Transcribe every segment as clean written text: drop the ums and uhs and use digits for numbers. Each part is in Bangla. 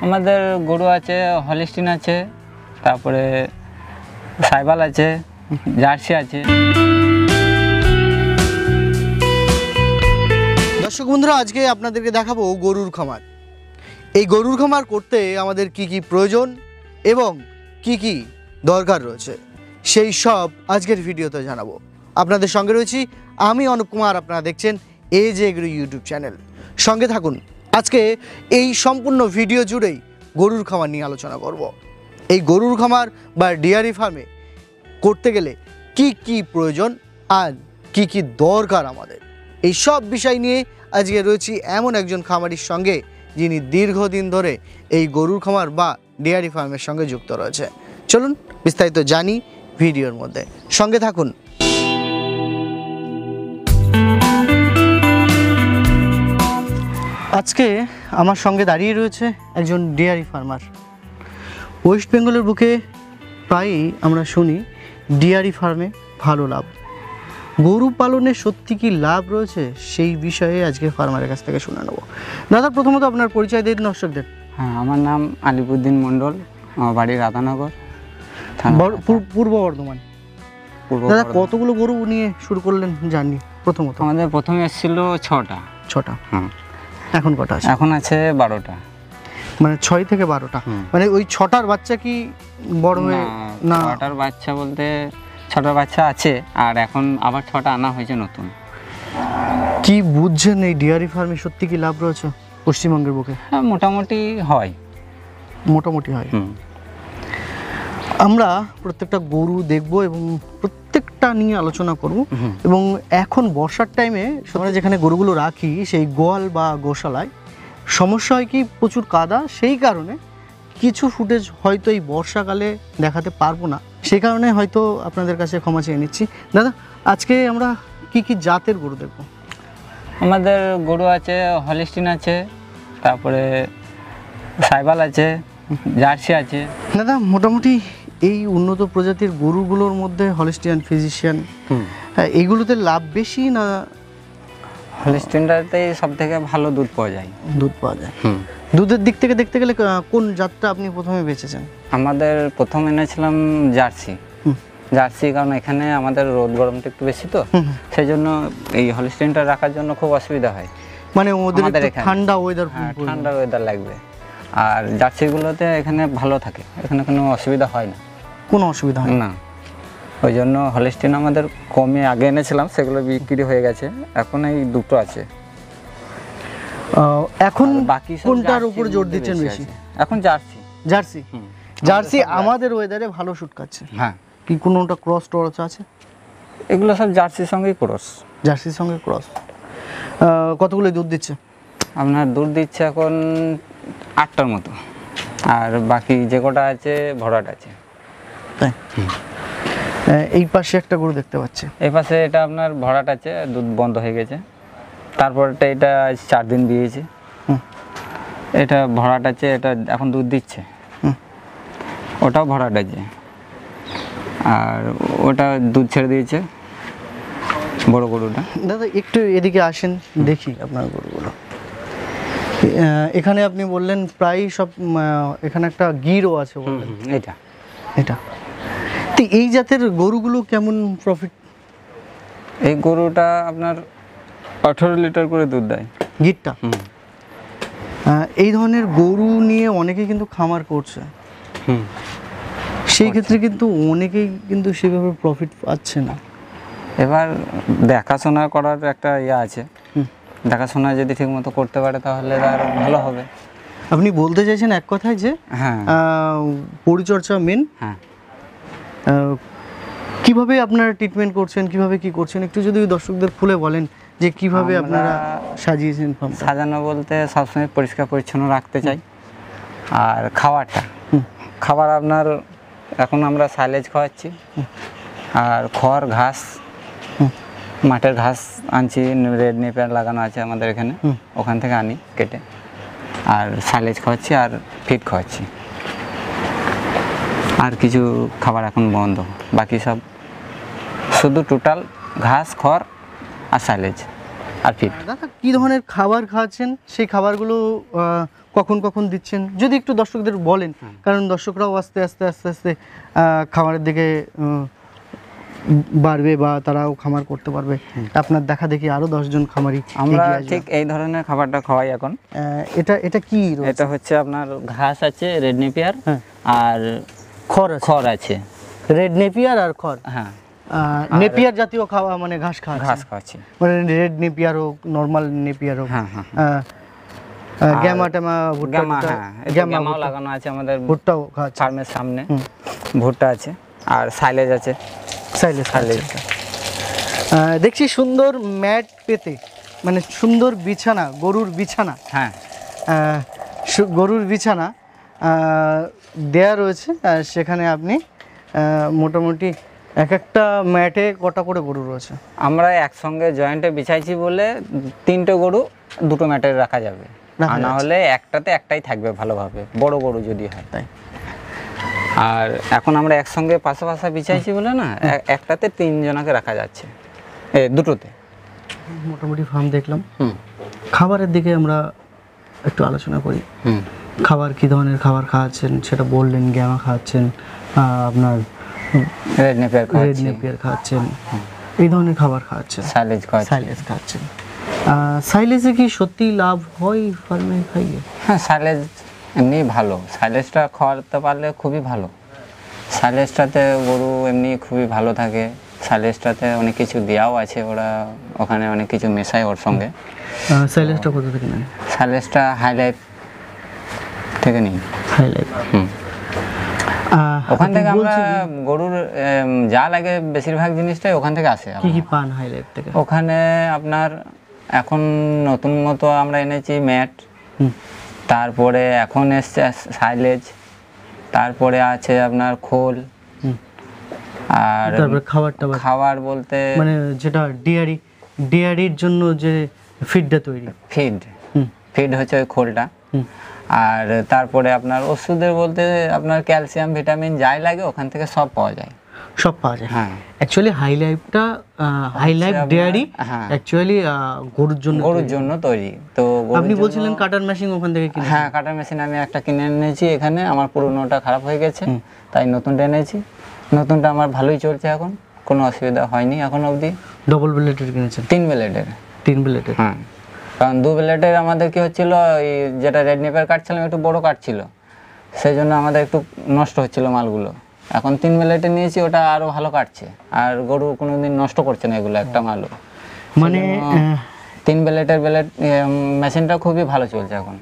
আমাদের গরু আছে, হলিস্টিন আছে, তারপরে সাইবাল আছে, জার্সি আছে। দর্শক বন্ধুরা, আজকে আপনাদেরকে দেখাবো গরুর খামার। এই গরুর খামার করতে আমাদের কি কি প্রয়োজন এবং কি কি দরকার রয়েছে সেই সব আজকের ভিডিওতে জানাবো। আপনাদের সঙ্গে রয়েছি আমি অনুপ কুমার, আপনারা দেখছেন এজ এগ্রো ইউটিউব চ্যানেল। সঙ্গে থাকুন। আজকে এই সম্পূর্ণ ভিডিও জুড়েই গরুর খামার নিয়ে আলোচনা করব। এই গরুর খামার বা ডেয়ারি ফার্মে করতে গেলে কি কি প্রয়োজন আর কি কি দরকার আমাদের, এই সব বিষয় নিয়ে আজকে রয়েছি এমন একজন খামারির সঙ্গে যিনি দীর্ঘদিন ধরে এই গরুর খামার বা ডেয়ারি ফার্মের সঙ্গে যুক্ত রয়েছে। চলুন বিস্তারিত জানি ভিডিওর মধ্যে, সঙ্গে থাকুন। আজকে আমার সঙ্গে দাঁড়িয়ে রয়েছে একজন ডেয়ারি ফার্মার। ওয়েস্ট বেঙ্গলের বুকে প্রায়ই আমরা শুনি ডেয়ারি ফার্মে ভালো লাভ। গরু পালনে সত্যি কি লাভ রয়েছে সেই বিষয়ে আজকে ফার্মারের কাছ থেকে শুনে নেব। দাদা, প্রথমত আপনার পরিচয় দিন দর্শকদের। হ্যাঁ, আমার নাম আলিপুদ্দিন মণ্ডল, আমার বাড়ি রাধানগর, পূর্ব বর্ধমান। দাদা, কতগুলো গরু নিয়ে শুরু করলেন জার্নি? প্রথমত আমাদের প্রথমে এসেছিল ছটা। হ্যাঁ, এখন কটা আছে? এখন আছে 12টা। মানে 6 থেকে 12টা। মানে ওই 6টার বাচ্চা কি বড় হয়ে? না, 6টার বাচ্চা বলতে 6টার বাচ্চা আছে, আর এখন আবার 6টা আনা হয়েছে নতুন। কি বুঝছেন এই ডেয়ারি ফার্মে সত্যি কি লাভ রয়েছে পশ্চিমবঙ্গের বুকে? হ্যাঁ, মোটামুটি হয়। মোটামুটি হয়। আমরা প্রত্যেকটা গরু দেখব এবং প্রত্যেকটা নিয়ে আলোচনা করব। এবং এখন বর্ষার টাইমে আমরা যেখানে গরুগুলো রাখি সেই গোয়াল বা গোশালায় সমস্যা হয় কি, প্রচুর কাদা। সেই কারণে কিছু ফুটেজ হয়তো এই বর্ষাকালে দেখাতে পারবো না, সেই কারণে হয়তো আপনাদের কাছে ক্ষমা চেয়ে নিচ্ছি। দাদা, আজকে আমরা কি কি জাতের গরু দেখব? আমাদের গরু আছে, হলিস্টিন আছে, তারপরে সাইবাল আছে, জার্সি আছে। দাদা, মোটামুটি এই উন্নত প্রজাতির গরুগুলোর মধ্যে হলিস্টিয়ান, ফিজিশিয়ান, এইগুলোতে লাভ বেশি না? হলিস্টিনটাতে সব থেকে ভালো দুধ পাওয়া যায়। দুধ পাওয়া যায়। দুধের দিক থেকে দেখতে গেলে কোন জাতটা আপনি প্রথমে বেছেছেন? আমাদের প্রথম এনেছিলাম জার্সি, কারণ এখানে আমাদের রোদ গরমটা একটু বেশি, তো সেই জন্য এই হলিস্টিনটা রাখার জন্য খুব অসুবিধা হয়। মানে ওদের ঠান্ডা ওয়েদার, ঠান্ডা ওয়েদার লাগবে। আর জার্সিগুলোতে এখানে ভালো থাকে, এখানে কোনো অসুবিধা হয় না। কোনো অসুবিধা হয় না। ওই জন্য হলিস্টিন আমাদের কমে আগে এনেছিলাম, সেগুলো বিক্রি হয়ে গেছে। এখন এই দুটো আছে। এখন বাকি কোনটার উপর জোর দিচ্ছেন বেশি? এখন জার্সি। জার্সি আমাদের ওয়েদারে ভালো শুট খাচ্ছে। হ্যাঁ। কি কোনোটা ক্রস টরস আছে? এগুলো সব জার্সির সঙ্গেই ক্রস। জার্সির সঙ্গে ক্রস। কতগুলো দুধ দিচ্ছে? আপনার দুধ দিচ্ছে এখন 8টার মতো, আর বাকি যে কটা আছে ভরাট আছে। তাই? এই পাশে একটা গরু দেখতে পাচ্ছি। এই পাশে এটা আপনার ভরাট আছে, দুধ বন্ধ হয়ে গেছে। তারপরটা এটা 4 দিন দিয়েছে। এটা ভরাট আছে, এটা এখন দুধ দিচ্ছে। ওটাও ভরাট আছে, আর ওটা দুধ ছেড়ে দিয়েছে, বড় গরুটা। দাদা, একটু এদিকে আসেন, দেখি আপনার গরুগুলো। এখানে আপনি বললেন প্রায় সব, এখানে একটা গিরও আছে বললেন। এটা তো এই জাতের গরুগুলো কেমন প্রফিট? এই গরুটা আপনার 18 লিটার করে দুধ দেয়, গিরটা। এই ধরনের গরু নিয়ে অনেকে কিন্তু খামার করছে। সেই ক্ষেত্রে কিন্তু অনেকেই কিন্তু সেভাবে প্রফিট পাচ্ছে না। এবার দেখাশোনা করার একটা আছে, দেখাশোনা যদি ঠিক মতো করতে পারে তাহলে আর ভালো হবে। আপনি বলতে চাইছেন এক কথায় যে পরিচর্যা মেন। হ্যাঁ। কিভাবে আপনারা ট্রিটমেন্ট করছেন, কিভাবে কি করছেন, একটু যদি দর্শকদের খুলে বলেন যে কিভাবে আপনারা সাজিয়েছেন ফার্মটা? সাজানো বলতে সবসময় পরিষ্কার পরিচ্ছন্ন রাখতে চাই। আর খাবার আপনার এখন আমরা সাইলেজ খাওয়াচ্ছি, আর খড় ঘাস, মাঠের ঘাস আনছি, রেড নেপিয়ার লাগানো আছে আমাদের এখানে, ওখান থেকে আনি কেটে, আর সাইলেজ খাওয়াচ্ছি আর ফিড খাওয়াচ্ছি। আর কিছু খাবার এখন বন্ধ, বাকি সব শুধু টোটাল ঘাস, খড় আর সাইলেজ। আর ফিড। দাদা কি ধরনের খাবার খাওয়াচ্ছেন, সেই খাবারগুলো কখন কখন দিচ্ছেন যদি একটু দর্শকদের বলেন, কারণ দর্শকরাও আস্তে আস্তে আস্তে আস্তে খামারের দিকে বাড়বে বা তারাও খামার করতে পারবে। আপনার দেখা দেখি আরো 10 জন খামারি আমরা এগিয়ে আসবে। ঠিক এই ধরনের খাবারটা খাওয়াই এখন। এটা কি রয়েছে? এটা হচ্ছে আপনার ঘাস আছে, রেড নেপিয়ার, হ্যাঁ। আর খড় আছে। রেড নেপিয়ার আর খড়। হ্যাঁ, নেপিয়ার জাতীয় খাওয়া মানে ঘাস খাওয়াচ্ছি, মানে রেড নেপিয়ার হোক, নর্মাল নেপিয়ার হোক। হ্যাঁ হ্যাঁ। গ্যামা ট্যামা ভুট্টা, গ্যামাও লাগানো আছে আমাদের ভুট্টাও খাচ্ছে। ফার্মের সামনে ভুট্টা আছে, আর সাইলেজ আছে। সাইলেজ দেখছি সুন্দর ম্যাট পেতে, মানে সুন্দর বিছানা, গরুর বিছানা। হ্যাঁ, গরুর বিছানা দেয়া রয়েছে। সেখানে আপনি মোটামুটি এক একটা ম্যাটে কটা করে গরু রয়েছে? আমরা একসঙ্গে জয়েন্টে বিছাইছি বলে 3টে গরু 2টো ম্যাটে রাখা যাবে, আর না হলে একটাতে একটাই থাকবে ভালোভাবে, বড় গরু যদি হয় তাই। আর এখন আমরা একসঙ্গে পাশাপাশি বিছাইছি বলে না, একটাতে 3 জনাকে রাখা যাচ্ছে, দুটোতে। মোটামুটি ফার্ম দেখলাম। খাবারের দিকে আমরা একটু আলোচনা করি। খাবার কি ধরনের খাবার খাওয়াচ্ছেন সেটা বললেন। গ্যামা খাওয়াচ্ছেন, আপনার রেড নেপিয়ার খাওয়াচ্ছেন, এই ধরনের খাবার খাওয়াচ্ছেন। সাইলেজ খাওয়াচ্ছেন। সাইলেজে কি সত্যি লাভ হয় ফার্মে খাইয়ে? হ্যাঁ, সাইলেজ এমনি ভালো, সাইলেজটা খাওয়াতে পারলে খুবই ভালো। সাইলেজটাতে গরু এমনি খুবই ভালো থাকে, সাইলেজটাতে অনেক কিছু দেওয়াও আছে, ওরা ওখানে অনেক কিছু মেশায় ওর সঙ্গে। সাইলেজটা কোথা থেকে নেন? সাইলেজটা হাই লাইফ থেকে নিই। High Life. ওখান থেকে আমরা গরুর যা লাগে বেশিরভাগ জিনিসটাই ওখান থেকে আসে। কি কি পান হাই লাইফ থেকে? ওখানে আপনার এখন নতুন মতো আমরা এনেছি ম্যাট, তারপরে এখন এসছে সাইলেজ, তারপরে আছে আপনার খোল, আর তারপরে খাবার বলতে মানে যেটা ডেয়ারির জন্য যে ফিডটা তৈরি, ফিড হচ্ছে ওই খোলটা। আর তারপরে আপনার ওষুধের বলতে আপনার ক্যালসিয়াম, ভিটামিন যাই লাগে ওখান থেকে সব পাওয়া যায়। হ্যাঁ, actually High Life dairy actually গরুর জন্য তৈরি। তো আপনি বলছিলেন কাটার মেশিন ওখান থেকে কিনে? হ্যাঁ, কাটার মেশিন আমি একটা কিনে এনেছি এখানে, আমার পুরোনোটা খারাপ হয়ে গেছে তাই নতুনটা এনেছি। নতুনটা আমার ভালোই চলছে, এখন কোনো অসুবিধা হয়নি এখন অবধি। ডবল ব্লেডের কিনেছেন? 3 ব্লেডের। 3 ব্লেডের? হ্যাঁ, কারণ 2 ব্লেডের আমাদের কি হচ্ছিল, ওই যেটা রেড নেপিয়ার কাটছিলাম একটু বড় কাটছিল, সেই জন্য আমাদের একটু নষ্ট হচ্ছিল মালগুলো। এখন 3 ব্লেডে নিয়েছি, ওটা আরো ভালো কাটছে, আর গরু কোনোদিন নষ্ট করছে না এগুলো একটা মালও। মানে 3 ব্লেডের মেশিনটা খুবই ভালো চলছে এখন।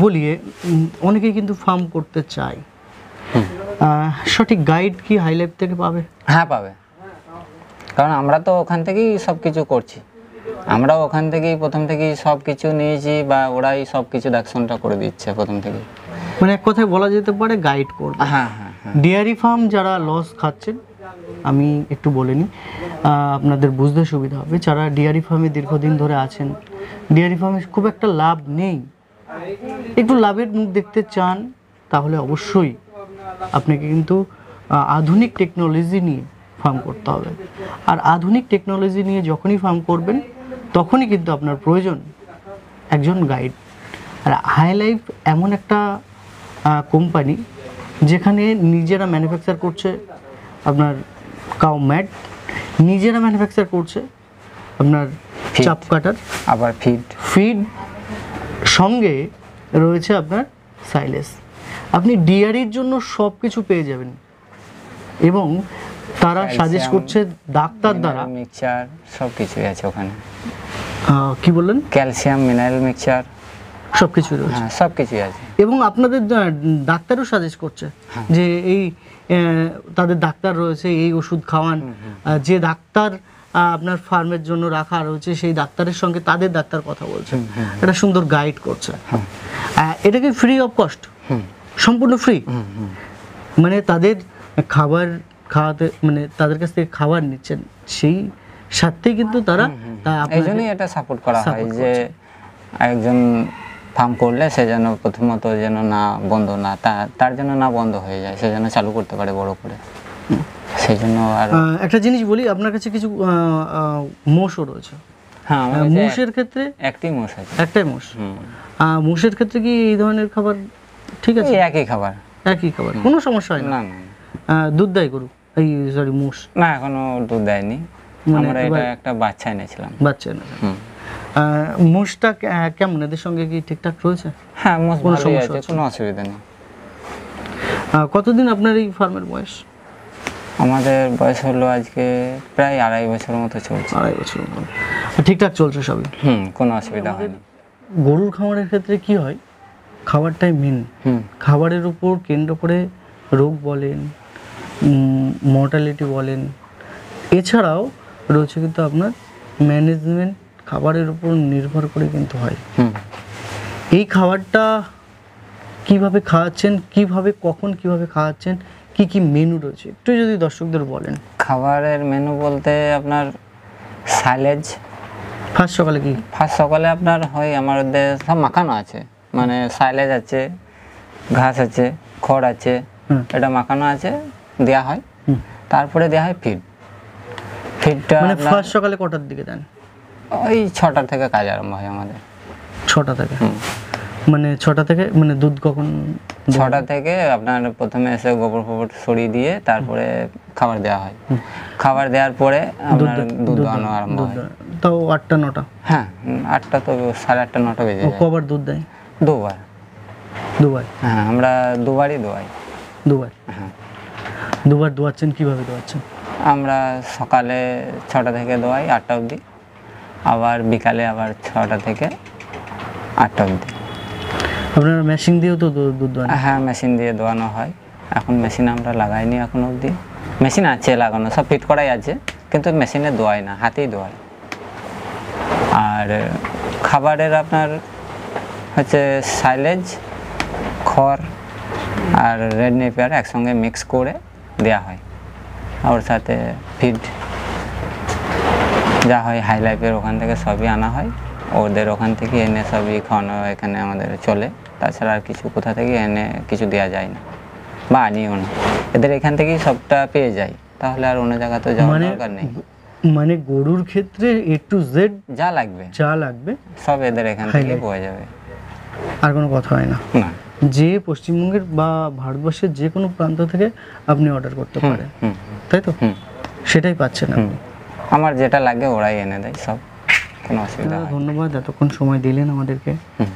বলি অনেকেই কিন্তু ফার্ম করতে চায়, সঠিক গাইড কি হাই লাইফ থেকে পাবে? হ্যাঁ, পাবে, কারণ আমরা তো ওখান থেকেই সব কিছু করছি, আমরা ওখান থেকেই প্রথম থেকেই সব কিছু নিয়েছি, বা ওরাই সব কিছু দেখশনটা করে দিচ্ছে প্রথম থেকেই। মানে এক কথায় বলা যেতে পারে গাইড করবে। হ্যাঁ। ডেয়ারি ফার্ম যারা লস খাচ্ছেন, আমি একটু বলে নিই আপনাদের বুঝতে সুবিধা হবে। যারা ডেয়ারি ফার্মে দীর্ঘদিন ধরে আছেন, ডেয়ারি ফার্মে খুব একটা লাভ নেই, একটু লাভের মুখ দেখতে চান, তাহলে অবশ্যই আপনাকে কিন্তু আধুনিক টেকনোলজি নিয়ে ফার্ম করতে হবে। আর আধুনিক টেকনোলজি নিয়ে যখনই ফার্ম করবেন তখনই কিন্তু আপনার প্রয়োজন একজন গাইড। আর হাই লাইফ এমন একটা কোম্পানি যেখানে নিজেরা ম্যানুফ্যাকচার করছে আপনার কাউ ম্যাট, নিজেরা ম্যানুফ্যাকচার করছে আপনার চাপ কাটার, আবার ফিড সঙ্গে রয়েছে আপনার সাইলেজ। আপনি ডিয়ারির জন্য সব কিছু পেয়ে যাবেন, এবং তারা সাজেস্ট করছে ডাক্তার দ্বারা মিক্সচার সব কিছুই আছে ওখানে। কি বললেন? ক্যালসিয়াম, মিনারেল মিক্সচার সব কিছুই রয়েছে। হ্যাঁ, সব কিছুই আছে। এবং আপনাদের ডাক্তারও সাজেস্ট করছে যে এই তাদের ডাক্তার রয়েছে, এই ওষুধ খাওয়ান। যে ডাক্তার আপনার ফার্মের জন্য রাখা রয়েছে সেই ডাক্তারের সঙ্গে তাদের ডাক্তার কথা বলছে, একটা সুন্দর গাইড করছে। এটাকে ফ্রি অফ কস্ট, সম্পূর্ণ ফ্রি। মানে তাদের খাবার খাওয়াতে, মানে তাদের কাছ থেকে খাবার নিচ্ছেন, সেই সাথেই কিন্তু তারা এই জন্যই এটা সাপোর্ট করা হয় যে একজন ফার্ম করলে সে যেন প্রথমত যেন না বন্ধ না, তার জন্য না বন্ধ হয়ে যায়, সে যেন চালু করতে পারে বড় করে, সেই জন্য। আর একটা জিনিস বলি, আপনার কাছে কিছু মোষও রয়েছে, হ্যাঁ আমার কাছে মোষের ক্ষেত্রে একটি মোষ আছে। একটাই মোষ। হুম, মোষের ক্ষেত্রে কি এই ধরনের খাবার ঠিক আছে? এই একই খাবার। একই খাবার, কোনো সমস্যা হয় না? না না দুধ দেয় গরু, এই সরি মোষ? না, এখনো দুধ দেয়নি। মানে আমরা এটা এবার- একটা বাচ্চা এনেছিলাম। বাচ্চা না? হুম। মোষটা কেমন, এদের সঙ্গে কি ঠিকঠাক রয়েছে? হ্যাঁ মোষ কোনো ভালোই সমস্যা আছে, হচ্ছে কোনো অসুবিধা নেই। কতদিন আপনার এই ফার্মের বয়স? আমাদের বয়স হলো আজকে প্রায় 2.5 বছর মতো চলছে। 2.5 বছর মতো। ঠিকঠাক চলছে সবই? হুম, কোনো অসুবিধা হয়নি। গরুর খামারের ক্ষেত্রে কি হয়, খাবারটাই মেন। হুম, খাবারের উপর কেন্দ্র করে রোগ বলেন, মর্টালিটি বলেন, এছাড়াও রয়েছে কিন্তু আপনার ম্যানেজমেন্ট, খাবারের উপর নির্ভর করে কিন্তু হয়। হুম। এই খাবারটা কিভাবে খাওয়াচ্ছেন, কিভাবে কখন কিভাবে খাওয়াচ্ছেন, কি কি মেনু রয়েছে একটু যদি দর্শকদের বলেন। খাবারের মেনু বলতে আপনার সাইলেজ ফার্স্ট সকালে কি? ফার্স্ট সকালে আপনার হয় আমাদের সব মাখানো আছে, মানে সাইলেজ আছে, ঘাস আছে, খড় আছে, হুম। এটা মাখানো আছে, দেওয়া হয়। হুম। তারপরে দেওয়া হয় ফিড। ফিডটা মানে ফার্স্ট সকালে কটার দিকে দেন? ওই 6টা থেকে কাজ আরম্ভ হয় আমাদের। 6টা থেকে? হুম। মানে 6টা থেকে, মানে দুধ কখন? 6টা থেকে আপনার প্রথমে এসে গোবর ফোবর সরিয়ে দিয়ে তারপরে খাবার দেওয়া হয়। খাবার দেওয়ার পরে আপনার দুধ দোয়ানো আরম্ভ হয়। তাও 8টা 9টা? হ্যাঁ, 8টা তো 8:30 9টা বেজে ও যায়। কবার দুধ দেয়? দুবার। দুবার? হ্যাঁ, আমরা দুবারই দোয়াই। দুবার? হ্যাঁ, দুবার দোয়াচ্ছেন, কিভাবে দোয়াচ্ছেন? আমরা সকালে 6টা থেকে দোয়াই 8টা অবধি, আবার বিকালে আবার 6টা থেকে 8টা অবধি। আপনারা মেশিন দিয়েও তো দুধ দোয়ান? হ্যাঁ, মেশিন দিয়ে দোয়ানো হয়। এখন মেশিন আমরা লাগাইনি এখন অবধি। মেশিন আছে লাগানো, সব ফিট করাই আছে, কিন্তু মেশিনে দোয়াই না, হাতেই দোয়াই। আর খাবারের আপনার হচ্ছে সাইলেজ, খড় আর রেড নেপিয়ার একসঙ্গে মিক্স করে দেওয়া হয়। ওর সাথে ফিড যা হয় হাই লাইফের ওখান থেকে সবই আনা হয়, ওদের ওখান থেকে এনে সবই খাওয়ানো এখানে আমাদের চলে। তাছাড়া আর কিছু কোথা থেকে এনে কিছু দেওয়া যায় না বা আনিও না, এদের এখান থেকেই সবটা পেয়ে যাই, তাহলে আর অন্য জায়গা তো যাওয়ার দরকার নেই। মানে গরুর ক্ষেত্রে A to Z যা লাগবে যা লাগবে সব এদের এখান থেকে পাওয়া যাবে। আর কোনো কথা হয় না? না। যে পশ্চিমবঙ্গের বা ভারতবর্ষের যে কোনো প্রান্ত থেকে আপনি অর্ডার করতে পারেন, হুম, তাই তো? হুম, সেটাই পাচ্ছেন হুম। আপনি। আমার যেটা লাগে ওরাই এনে দেয় সব, কোনো অসুবিধা হয় না। ধন্যবাদ এতক্ষণ সময় দিলেন আমাদেরকে। হুম।